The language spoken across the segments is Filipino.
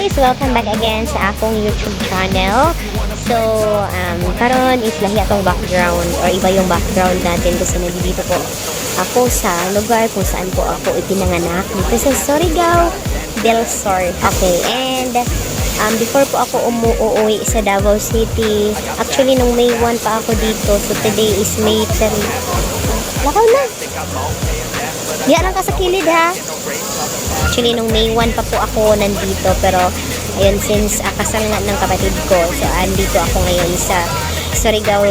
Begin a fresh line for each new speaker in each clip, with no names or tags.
guys! Welcome back again sa akong YouTube channel. So, karon is lahi atong background or iba yung background natin kasi nandito po ako sa lugar kung saan po ako ipinanganak dito sa Surigao del Sur. Okay, and before po ako umuwi sa Davao City, actually nung May 1 pa ako dito, so today is May 3. Lakaw na! Diyan lang ka sa kilid ha! Actually, nung May 1 pa po ako nandito, pero ayun, since kasal nga ng kapatid ko, so andito ako ngayon sa Surigao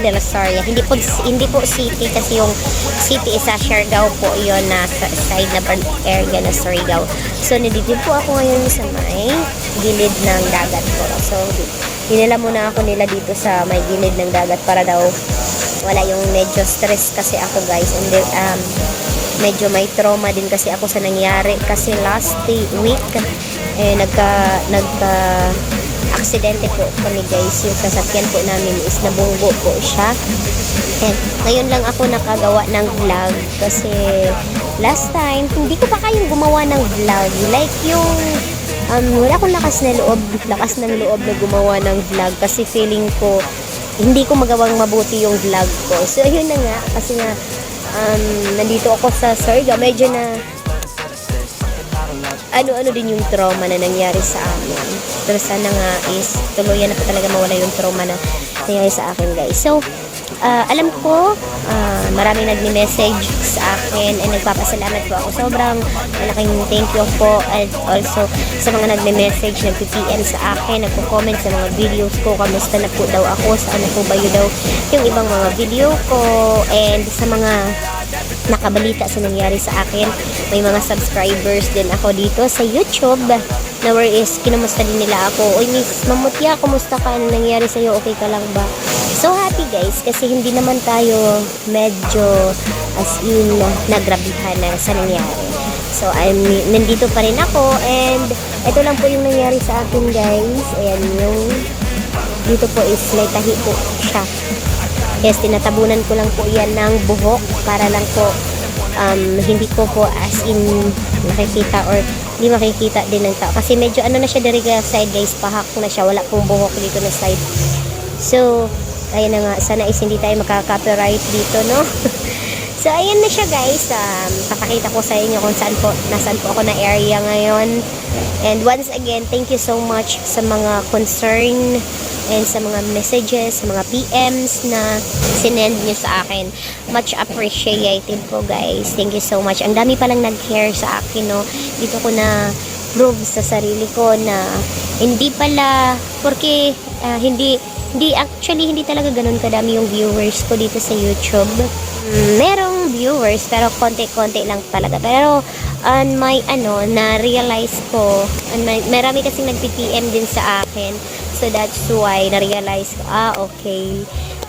del Sur. Hindi po city kasi yung city is sa Siargao po yon, na side na area na Surigao. So, nandito po ako ngayon sa may gilid ng dagat po. So, dinala muna ako nila dito sa may gilid ng dagat para daw wala yung medyo stress kasi ako, guys. And then, medyo may trauma din kasi ako sa nangyari kasi last week nagka aksidente po kami, guys. Yung sasakyan po namin is nabunggo po siya, and ngayon lang ako nakagawa ng vlog kasi last time hindi ko pa kayang gumawa ng vlog, like yung wala akong lakas ng loob na gumawa ng vlog kasi feeling ko hindi ko magawang mabuti yung vlog ko. So ayun na nga, kasi nga nandito ako sa Surigao, medyo na ano din yung trauma na nangyari sa amin. Pero sana nga is tuluyan na po talaga mawala yung trauma na nangyari sa akin, guys. So, alam ko, maraming nagme-message sa akin and nagpapasalamat po ako. Sobrang malaking thank you po, and also sa mga nagme-message, nagpi-PM sa akin, nagko-comment sa mga videos ko, kamusta na po daw ako, saan na po ba yun daw yung ibang mga video ko, and sa mga nakabalita sa nangyari sa akin. May mga subscribers din ako dito sa YouTube na where is kinumusta din nila ako. Oy Miss Mamutya, kumusta ka? Ano nangyari sa'yo? Okay ka lang ba? So happy, guys, kasi hindi naman tayo medyo as in nagrabihan na sa nangyari. So nandito pa rin ako, and ito lang po yung nangyari sa akin, guys. Ayan, yung dito po is may tahi po siya. Yes, tinatabunan ko lang po yan ng buhok para lang po hindi ko po as in makikita or hindi makikita din ng tao. Kasi medyo ano na siya dari side, guys, pahak na siya. Wala pong buhok dito na side. So, ayun na nga. Sana is hindi tayo makaka-copyright dito, no? So, ayan na siya, guys. Papakita ko sa inyo kung nasaan po ako na area ngayon. And once again, thank you so much sa mga concern and sa mga messages, sa mga PMs na sinend nyo sa akin. Much appreciated po, guys. Thank you so much. Ang dami palang nag-care sa akin, no? Dito ko na prove sa sarili ko na hindi pala, porque hindi talaga ganun kadami yung viewers ko dito sa YouTube. Merong viewers pero konti-konti lang talaga. Pero on my na-realize ko, marami kasing nag-PM din sa akin. So that's why na-realize ko, okay,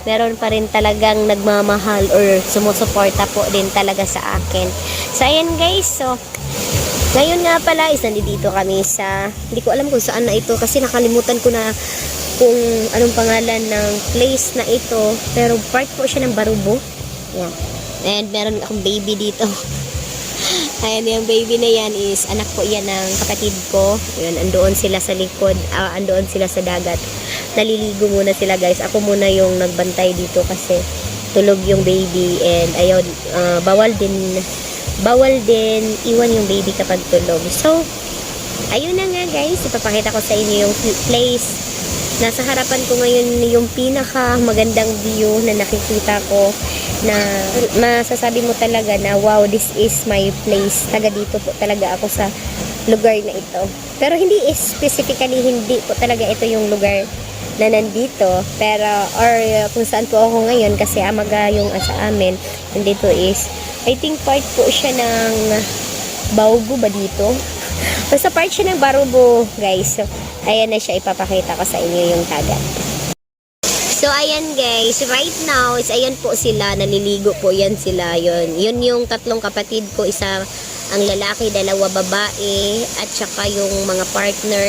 meron pa rin talagang nagmamahal or sumusuporta po din talaga sa akin. So ayan, guys, so ngayon nga pala is nandito kami sa, hindi ko alam kung saan na ito kasi nakalimutan ko na kung anong pangalan ng place na ito, pero part po siya ng Barubo. Yeah. And meron akong baby dito. Ayan, yung baby na yan is anak po yan ng kapatid ko. Ayan, andoon sila sa likod, andoon sila sa dagat. Naliligo muna sila, guys. Ako muna yung nagbantay dito kasi tulog yung baby, and ayaw, bawal din iwan yung baby kapag tulog. So, ayun na nga, guys, ipapakita ko sa inyo yung place. Nasa harapan ko ngayon yung pinaka magandang view na nakikita ko, na masasabi mo talaga na wow, this is my place. Taga dito po talaga ako sa lugar na ito. Pero hindi specifically, hindi po talaga ito yung lugar na nandito, pero or kung saan po ako ngayon kasi amaga yung sa amin nandito is, I think part po siya ng Baugo ba dito? Basta part siya ng Barubo, guys. So, ayan na siya, ipapakita ko sa inyo yung dagat. So, ayan, guys. Right now, is ayan po sila. Naliligo po yan sila. Yun yung tatlong kapatid ko. Isa ang lalaki, dalawa babae. At saka yung mga partner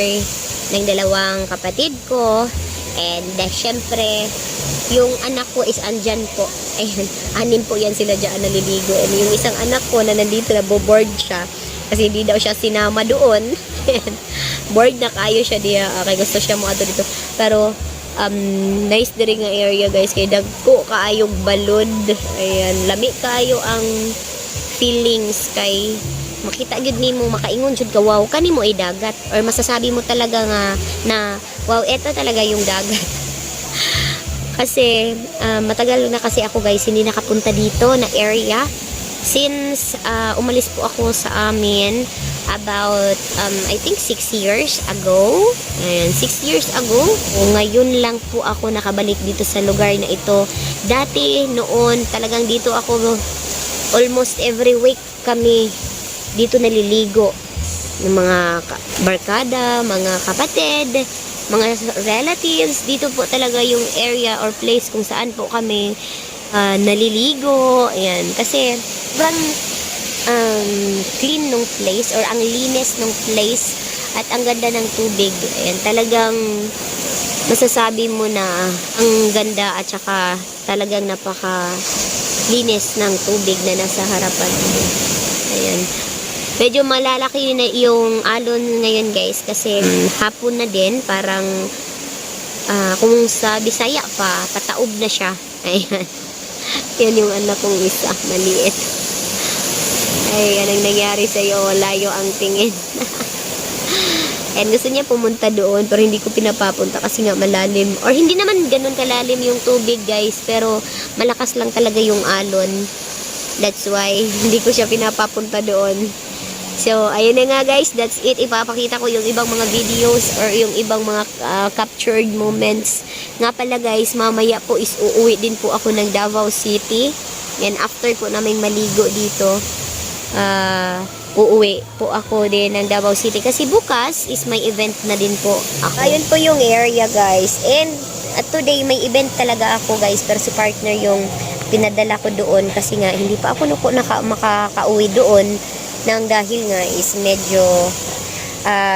ng dalawang kapatid ko. And, syempre, yung anak ko is andyan po. Ayan, 6 po yan sila dyan naliligo. And yung isang anak ko na nandito, naboboard siya. Kasi hindi daw siya sinama doon. Bored na kayo siya diya. Okay, gusto siya mo ato dito. Pero, nice diri nga area guys. Kay dagko kaayog balod. Ayan, lami kayo ang feelings kay makita gyud nimo, makaingon jud ka, wow, kanimo ay dagat, or masasabi mo talaga nga na wow, eto talaga yung dagat. Kasi matagal na kasi ako guys hindi nakapunta dito na area since umalis po ako sa amin about I think 6 years ago. Ayan, 6 years ago. O, ngayon lang po ako nakabalik dito sa lugar na ito. Dati noon talagang dito ako almost every week kami dito naliligo ng mga barkada, mga kapatid, mga relatives. Dito po talaga yung area or place kung saan po kami naliligo. Ayan, kasi sobrang clean nung place or ang linis nung place at ang ganda ng tubig. Ayan, talagang masasabi mo na ang ganda at saka talagang napaka linis ng tubig na nasa harapan. Ayan. Medyo malalaki na yung alon ngayon guys kasi hapon na din, parang kung sa Bisaya pa, pataob na siya. Ayan. Yan yung anak kong isa, maliit. Ay, anong nangyari sa'yo? Layo ang tingin. And gusto niya pumunta doon pero hindi ko pinapapunta kasi nga malalim. Or hindi naman ganun kalalim yung tubig guys, pero malakas lang talaga yung alon. That's why hindi ko siya pinapapunta doon. So, ayun na nga guys, that's it. Ipapakita ko yung ibang mga videos or yung ibang mga captured moments. Nga pala guys, mamaya po is uuwi din po ako ng Davao City. And after po naming maligo dito, uuwi po ako din ng Davao City. Kasi bukas is may event na din po ako. Ayun po yung area guys. And today may event talaga ako guys. Pero si partner yung pinadala ko doon. Kasi nga hindi pa ako makakauwi doon. Nang dahil nga is medyo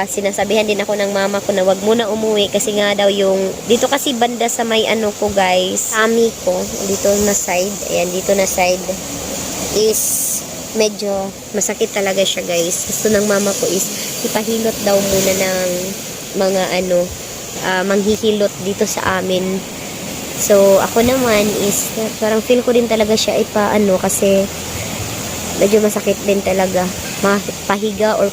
sinasabihan din ako ng mama ko na wag muna umuwi kasi nga daw yung dito kasi banda sa may ano ko guys, tummy ko dito na side, ayan dito na side is medyo masakit talaga siya guys. Gusto ng mama ko is ipahilot daw muna ng mga manghihilot dito sa amin. So ako naman is parang feel ko din talaga siya kasi medyo masakit din talaga. Pahiga or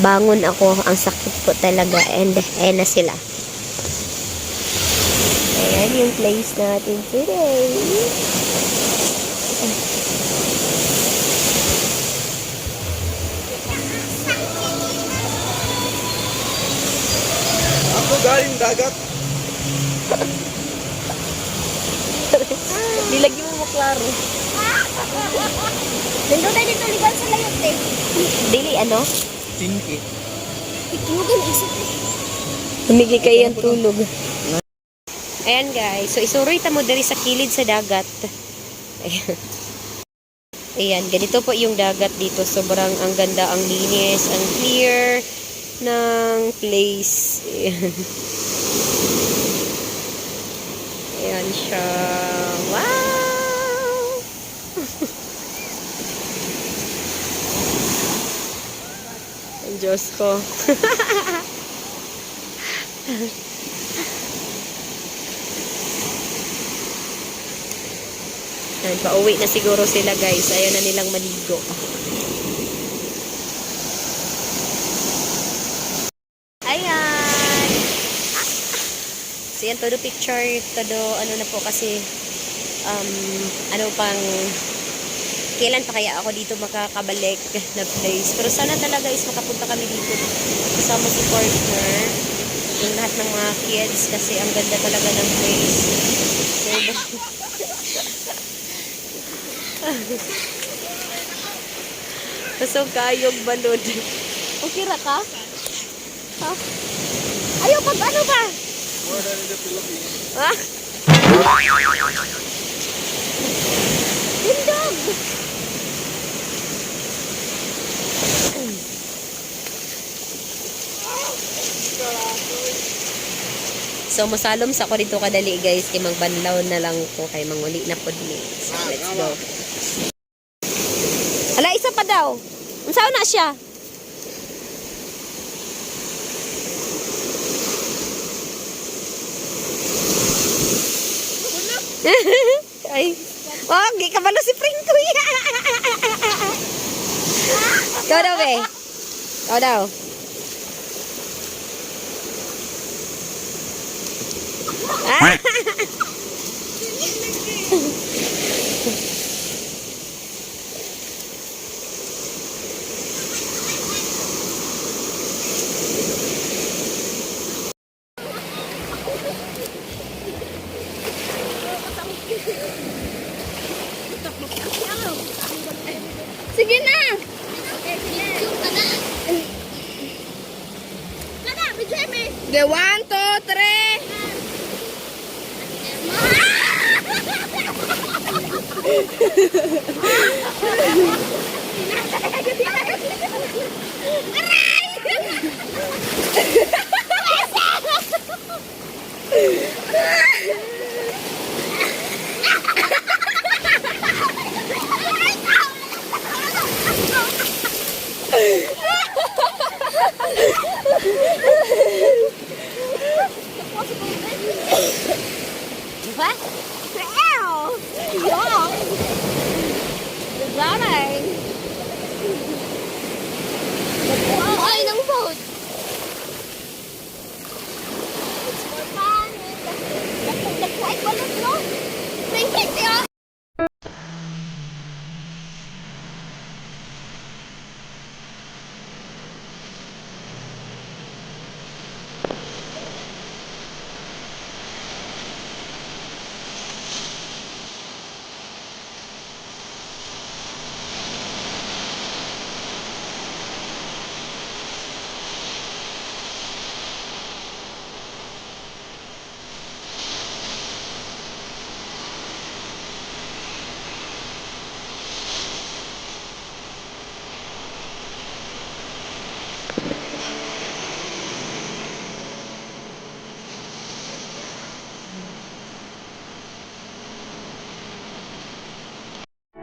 bangon ako, ang sakit po talaga. And ayan na sila. Ayan yung place natin today.
Ako galing dagat.
Dilagyan mo maklaro. Nandun tayo dito ligan sa layot eh. Dili ano?
Tingki.
Ikinugan isip eh. Humigli kayo ang tulog. Ayan guys. So isuroy ta mo dari sa kilid sa dagat. Ayan. Ayan. Ganito po yung dagat dito. Sobrang ang ganda, ang linis, ang clear ng place. Ayan. Ayan siya. Wow! Diyos ko. Ayan, pauwi na siguro sila guys. Ayaw na nilang maligo. Ayan. So yan, todo picture, todo ano na po kasi kailan pa kaya ako dito makakabalik na place. Pero sana talaga is makapunta kami dito kasama si partner, yung lahat ng mga kids kasi ang ganda talaga ng place. So kayog balod. Okay ra ka? Ha? Ayaw pag ano ba?
More than in the Philippines.
Ha? Tindog! So, masalom sa ko dito kadali guys. Kay magbanlaw na lang ko. Kay manguli na po ni. So, let's go. Hala, isa pa daw. Unsaon na siya? Ay. Oh, gikabalo si Pringtoy. Ikaw daw, be. Ikaw daw. Ah! Sige na! Okay, 1, 2, 3.